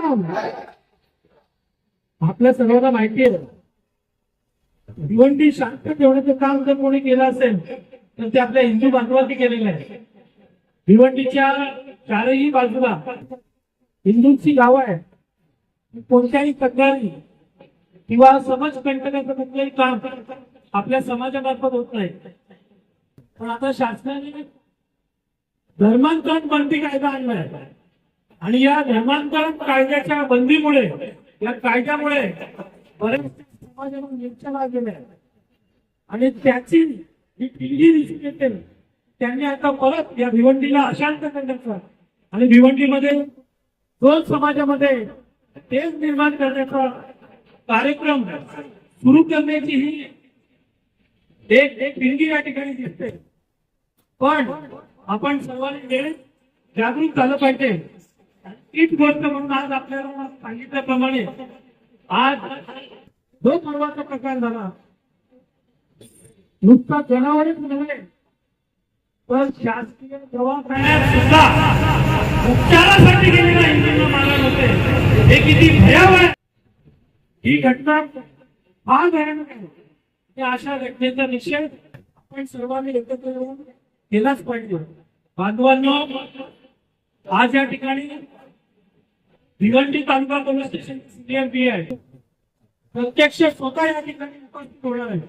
काम आपल्या सर्वांना माहिती आहे. भिवंडी शांत ठेवण्याचं काम जर कोणी केलं असेल तर ते आपल्या हिंदू बांधवांनी केलेलं आहे. भिवंडीच्या चारही बाजूला हिंदूंची गावं आहे. कोणत्याही तक्रारी किंवा समाज कंटकाचं कुठलंही काम आपल्या समाजामार्फत होत नाही. पण आता शासनाने धर्मांतरण बंदी कायदा आणलाय आणि या धर्मांतरण कायद्याच्या बंदीमुळे, या कायद्यामुळे बरेच समाजाला निरीक्षण लागलेले आहे आणि त्याची जी पिढी दिसून येते. त्यांनी आता परत या भिवंडीला अशांत करण्याचा आणि भिवंडीमध्ये दोन समाजामध्ये तेज निर्माण करण्याचा कार्यक्रम सुरू करण्याची ही एक पिढी या ठिकाणी दिसते. पण आपण सर्वांनी वेळेत जागरूक झालं पाहिजे. तीच गोष्ट म्हणून आज आपल्याला सांगितल्याप्रमाणे आज जो पर्वाचा प्रकार झाला, नुसता जनावरच नव्हे तर शासकीय दवाखान्यात सुद्धा उपचारासाठी गेलेल्या हिंदूंना मारले होते. हे किती भयावह आहे. ही घटना फार भयानक आहे. या अशा घटनेचा निषेध आपण सर्वांनी एकत्र येऊन केलाच पाहिजे. बांधवांनो, आज या ठिकाणी भिवंडी तालुका पोलीस स्टेशन सिनियर पी आहे प्रत्यक्ष स्वतः या ठिकाणी उपस्थित होणार आहे.